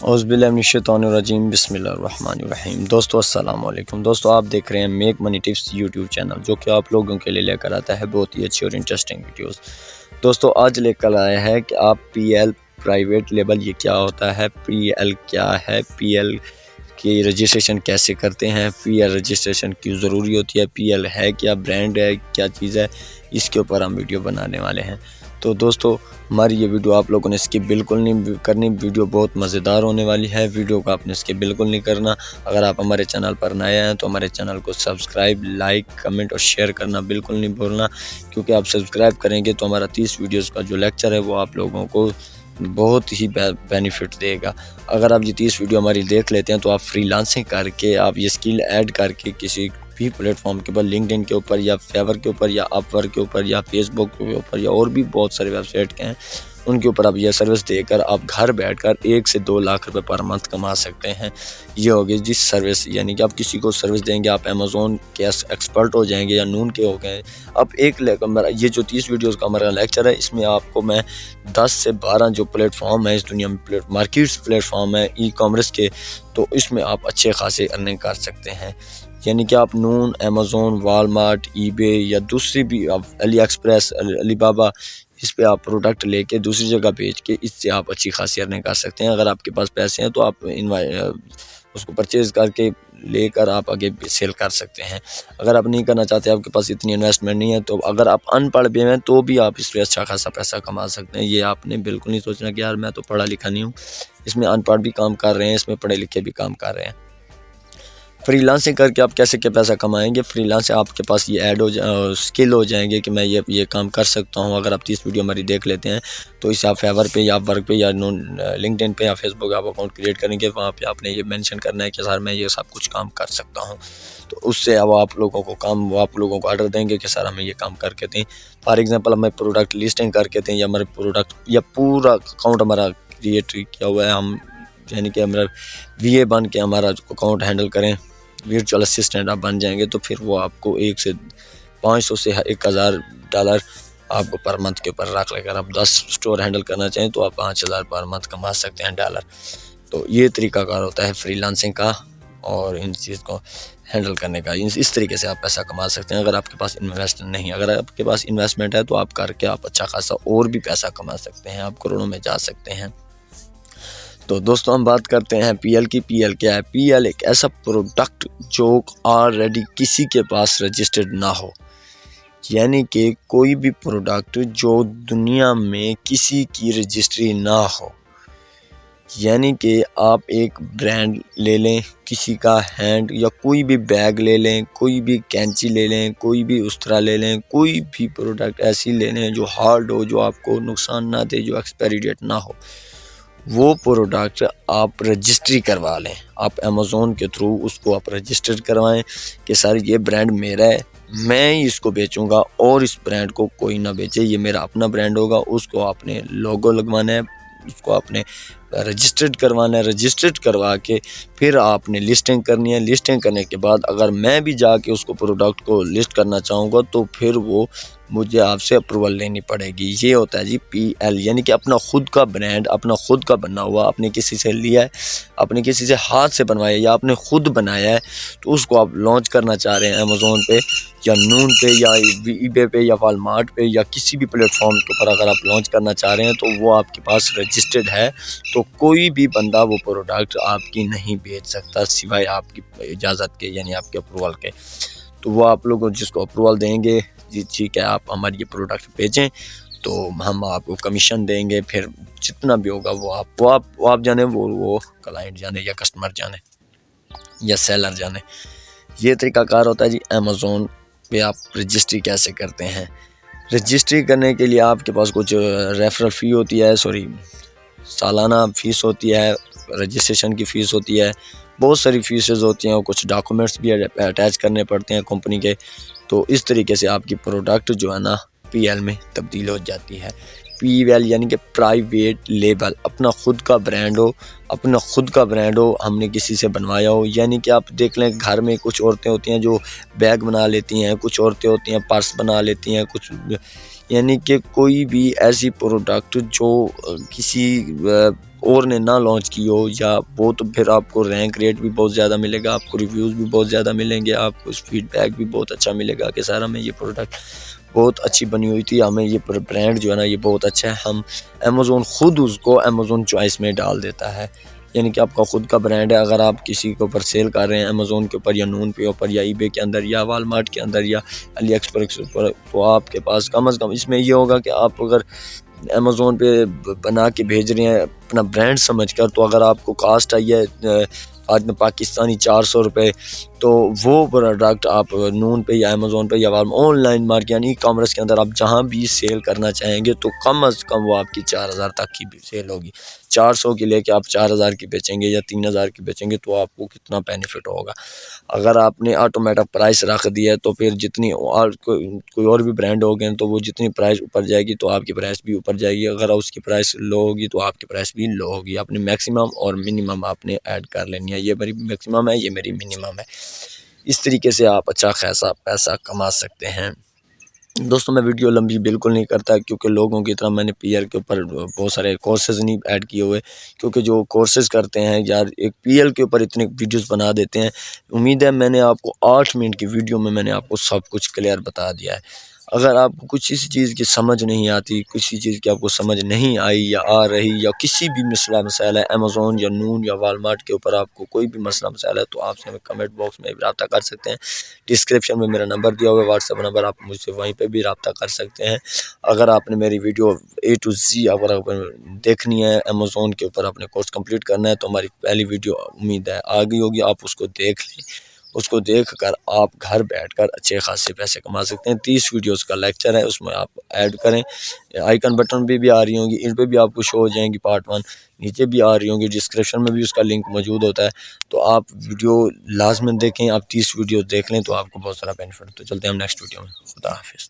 औज़ुबिल्लाहिमिनश्शैतानिर्रजीम बिस्मिल्लाहिर्रहमानिर्रहीम। दोस्तों अस्सलाम वालेकुम। दोस्तों आप देख रहे हैं make money tips YouTube channel, जो कि आप लोगों के लिए लेकर आता है बहुत ही अच्छी और इंटरेस्टिंग वीडियोस। दोस्तों आज लेकर आया है कि आप पीएल प्राइवेट लेबल ये क्या होता है, पीएल क्या है, पीएल की रजिस्ट्रेशन कैसे करते हैं, पीएल रजिस्ट्रेशन क्यों ज़रूरी होती है, पीएल है क्या, ब्रांड है, क्या चीज़ है, इसके ऊपर हम वीडियो बनाने वाले हैं। तो दोस्तों हमारी ये वीडियो आप लोगों ने स्किप बिल्कुल नहीं करनी, वीडियो बहुत मज़ेदार होने वाली है। वीडियो को आपने स्किप बिल्कुल नहीं करना। अगर आप हमारे चैनल पर नए हैं तो हमारे चैनल को सब्सक्राइब, लाइक, कमेंट और शेयर करना बिल्कुल नहीं भूलना, क्योंकि आप सब्सक्राइब करेंगे तो हमारा 30 वीडियोज़ का जो लेक्चर है वो आप लोगों को बहुत ही बेनिफिट देगा। अगर आप ये 30 वीडियो हमारी देख लेते हैं तो आप फ्रीलांसिंग करके, आप ये स्किल ऐड करके किसी भी प्लेटफॉर्म के ऊपर, लिंक्डइन के ऊपर या फेवर के ऊपर या अपवर्क के ऊपर या फेसबुक के ऊपर या और भी बहुत सारे वेबसाइट के हैं, उनके ऊपर आप ये सर्विस देकर आप घर बैठकर 1 से 2 लाख रुपए पर मंथ कमा सकते हैं। ये होगी जिस सर्विस, यानी कि आप किसी को सर्विस देंगे, आप अमेज़ोन के एक्सपर्ट हो जाएंगे या नून के हो गए। अब ये जो 30 वीडियोस का हमारा लेक्चर है, इसमें आपको मैं 10 से 12 जो प्लेटफॉर्म है इस दुनिया में, मार्केट्स प्लेटफॉर्म है ई कॉमर्स के, तो इसमें आप अच्छे खासे अर्निंग कर सकते हैं। यानी कि आप नून, अमेज़ोन, वालमार्ट, ईबे या दूसरी भी, आप अली एक्सप्रेस, अलीबाबा, इस पे आप प्रोडक्ट लेके दूसरी जगह बेच के इससे आप अच्छी खासी अर्निंग कर सकते हैं। अगर आपके पास पैसे हैं तो आप उसको परचेज़ करके लेकर आप आगे सेल कर सकते हैं। अगर आप नहीं करना चाहते, आपके पास इतनी इन्वेस्टमेंट नहीं है, तो अगर आप अनपढ़ भी हैं तो भी आप इससे अच्छा खासा पैसा कमा सकते हैं। ये आपने बिल्कुल नहीं सोचना कि यार मैं तो पढ़ा लिखा नहीं हूँ। इसमें अनपढ़ भी काम कर रहे हैं, इसमें पढ़े लिखे भी काम कर रहे हैं। फ्रीलांसिंग करके आप कैसे क्या पैसा कमाएंगे, फ्रीलांस से आपके पास ये ऐड स्किल हो जाएंगे कि मैं ये काम कर सकता हूँ। अगर आप 30 वीडियो हमारी देख लेते हैं तो इसे आप फेवर पे या वर्क पे या लिंक्डइन पे या फेसबुक आप अकाउंट क्रिएट करेंगे, वहाँ पे आपने ये मेंशन करना है कि सर मैं ये सब कुछ काम कर सकता हूँ। तो उससे अब आप लोगों को ऑर्डर देंगे कि सर हमें ये काम करके दें। फॉर एग्जाम्पल हमें प्रोडक्ट लिस्टिंग करके दें, या हमारे प्रोडक्ट या पूरा अकाउंट हमारा क्रिएट किया हुआ है, हम यानी कि हमारा VA बन के हमारा अकाउंट हैंडल करें, वर्चुअल असिस्टेंट आप बन जाएंगे, तो फिर वो आपको 1 से 500 से $1000 आपको पर मंथ के ऊपर रख लेकर, आप 10 स्टोर हैंडल करना चाहें तो आप 5000 पर मंथ कमा सकते हैं डॉलर। तो ये तरीकाकार होता है फ्रीलांसिंग का और इन चीज़ को हैंडल करने का। इस तरीके से आप पैसा कमा सकते हैं। अगर आपके पास इन्वेस्टमेंट नहीं, अगर आपके पास इन्वेस्टमेंट है तो आप करके आप अच्छा खासा और भी पैसा कमा सकते हैं, आप करोड़ों में जा सकते हैं। तो दोस्तों हम बात करते हैं पीएल की। पीएल क्या है? पीएल एक ऐसा प्रोडक्ट जो ऑलरेडी किसी के पास रजिस्टर्ड ना हो, यानी कि कोई भी प्रोडक्ट जो दुनिया में किसी की रजिस्ट्री ना हो। यानी कि आप एक ब्रांड ले लें, किसी का हैंड या कोई भी बैग ले लें, कोई भी कैंची ले लें, कोई भी उस्तरा ले लें, कोई भी प्रोडक्ट ऐसी ले लें जो हार्ड हो, जो आपको नुकसान ना दे, जो एक्सपायरी डेट ना हो, वो प्रोडक्ट आप रजिस्ट्री करवा लें। आप अमेज़ोन के थ्रू उसको आप रजिस्टर करवाएं कि सर ये ब्रांड मेरा है, मैं ही इसको बेचूंगा और इस ब्रांड को कोई ना बेचे, ये मेरा अपना ब्रांड होगा। उसको आपने लोगो लगवाना है, उसको आपने रजिस्टर्ड करवाना है, रजिस्टर्ड करवा के फिर आपने लिस्टिंग करनी है। लिस्टिंग करने के बाद अगर मैं भी जाके उसको प्रोडक्ट को लिस्ट करना चाहूँगा तो फिर वो मुझे आपसे अप्रूवल लेनी पड़ेगी। ये होता है जी पीएल, यानी कि अपना खुद का ब्रांड, अपना खुद का बना हुआ, आपने किसी से लिया है, आपने किसी से हाथ से बनवाया या आपने खुद बनाया है, तो उसको आप लॉन्च करना चाह रहे हैं अमेज़ोन पे या नून पे या ईबे पे या वालमार्ट पे या किसी भी प्लेटफॉर्म के ऊपर अगर आप लॉन्च करना चाह रहे हैं तो वो आपके पास रजिस्टर्ड है, तो कोई भी बंदा वो प्रोडक्ट आपकी नहीं बेच सकता सिवाय आपकी इजाज़त के, यानी आपके अप्रूवल के। तो वो आप लोग जिसको अप्रूवल देंगे, जी ठीक है आप हमारी ये प्रोडक्ट बेचें तो हम आपको कमीशन देंगे, फिर जितना भी होगा वो आप जाने, वो क्लाइंट जाने या कस्टमर जाने या सेलर जाने। ये तरीकाकार होता है जी। अमेज़ोन पे आप रजिस्ट्री कैसे करते हैं? रजिस्ट्री करने के लिए आपके पास कुछ रेफरल फ़ी होती है, सालाना फ़ीस होती है, रजिस्ट्रेशन की फ़ीस होती है, बहुत सारी फीसेस होती हैं और कुछ डॉक्यूमेंट्स भी अटैच करने पड़ते हैं कंपनी के। तो इस तरीके से आपकी प्रोडक्ट जो है ना पीएल में तब्दील हो जाती है। पीएल यानी कि प्राइवेट लेबल, अपना खुद का ब्रांड हो, अपना खुद का ब्रांड हो, हमने किसी से बनवाया हो। यानी कि आप देख लें घर में कुछ औरतें होती हैं जो बैग बना लेती हैं, कुछ औरतें होती हैं पर्स बना लेती हैं, कुछ یعنی کہ کوئی بھی ایسی پروڈکٹ جو کسی اور نے نہ لانچ کی ہو یا وہ، تو پھر آپ کو رینک ریٹ بھی بہت زیادہ ملے گا، آپ کو ریویوز بھی بہت زیادہ ملیں گے، آپ کو فیڈ بیک بھی بہت اچھا ملے گا کہ سر ہمیں یہ پروڈکٹ بہت اچھی بنی ہوئی تھی، ہمیں یہ برانڈ جو ہے نا یہ بہت اچھا ہے۔ ہم امیزون خود اس کو امیزون چوائس میں ڈال دیتا ہے، یعنی کہ آپ کا خود کا برانڈ ہے۔ اگر آپ کسی کے اوپر سیل کر رہے ہیں امیزون کے اوپر یا نون پے اوپر یا ای بے کے اندر یا والمارٹ کے اندر یا علی ایکسپریس اوپر، تو آپ کے پاس کم از کم اس میں یہ ہوگا کہ آپ اگر امیزون پہ بنا کے بھیج رہے ہیں اپنا برانڈ سمجھ کر، تو اگر آپ کو کاسٹ آئی ہے آج میں پاکستانی 400 روپے، تو وہ پروڈکٹ آپ نون پہ یا امیزون پہ یا آن لائن مارکیٹ یعنی ای کامرس کے اندر آپ جہاں بھی سیل کرنا چاہیں گے تو کم از کم وہ آپ کی 4000 تک کی بھی سیل ہوگی۔ 400 کی لے کے آپ 4000 کی بیچیں گے یا 3000 کی بیچیں گے تو آپ کو کتنا بینیفٹ ہوگا۔ اگر آپ نے آٹومیٹک پرائس رکھ دیا ہے تو پھر جتنی اور کوئی اور بھی برانڈ ہو گئے تو وہ جتنی پرائس اوپر جائے گی تو آپ کی پرائس بھی اوپر جائے گی، اگر اس کی پرائس لو ہوگی تو آپ کی پرائس بھی لو ہوگی۔ آپ نے میکسیمم اور منیمم آپ نے ایڈ کر لینی ہے، یہ میری میکسیمم ہے، یہ میری منیمم ہے۔ اس طریقے سے آپ اچھا خاصا پیسہ کما سکتے ہیں۔ دوستوں میں ویڈیو لمبی بالکل نہیں کرتا کیونکہ لوگوں کی طرح میں نے پی ایل کے اوپر بہت سارے کورسز نہیں ایڈ کیے ہوئے، کیونکہ جو کورسز کرتے ہیں یار ایک پی ایل کے اوپر اتنے ویڈیوز بنا دیتے ہیں۔ امید ہے میں نے آپ کو 8 منٹ کی ویڈیو میں نے آپ کو سب کچھ کلیئر بتا دیا ہے۔ اگر آپ کو کچھ اس چیز کی سمجھ نہیں آتی، کسی چیز کی آپ کو سمجھ نہیں آئی یا آ رہی، یا کسی بھی مسئلہ ہے امیزون یا نون یا والمارٹ کے اوپر آپ کو کوئی بھی مسئلہ ہے تو آپ سے کمنٹ باکس میں رابطہ کر سکتے ہیں۔ ڈسکرپشن میں میرا نمبر دیا ہوا ہے، واٹس ایپ نمبر، آپ مجھ سے وہیں پہ بھی رابطہ کر سکتے ہیں۔ اگر آپ نے میری ویڈیو A to Z اگر دیکھنی ہے امیزون کے اوپر اپنے کورس کمپلیٹ کرنا ہے تو ہماری پہلی ویڈیو امید ہے آ گئی ہوگی، آپ اس کو دیکھ لیں۔ اس کو دیکھ کر آپ گھر بیٹھ کر اچھے خاصے پیسے کما سکتے ہیں۔ 30 ویڈیوز کا لیکچر ہے، اس میں آپ ایڈ کریں، آئیکن بٹن پہ بھی آ رہی ہوں گی، ان پہ بھی آپ کو شو ہو جائیں گی پارٹ 1، نیچے بھی آ رہی ہوں گی، ڈسکرپشن میں بھی اس کا لنک موجود ہوتا ہے، تو آپ ویڈیو لازماً دیکھیں۔ آپ 30 ویڈیو دیکھ لیں تو آپ کو بہت سارا بینیفٹ۔ تو چلتے ہیں ہم نیکسٹ ویڈیو میں، خدا حافظ۔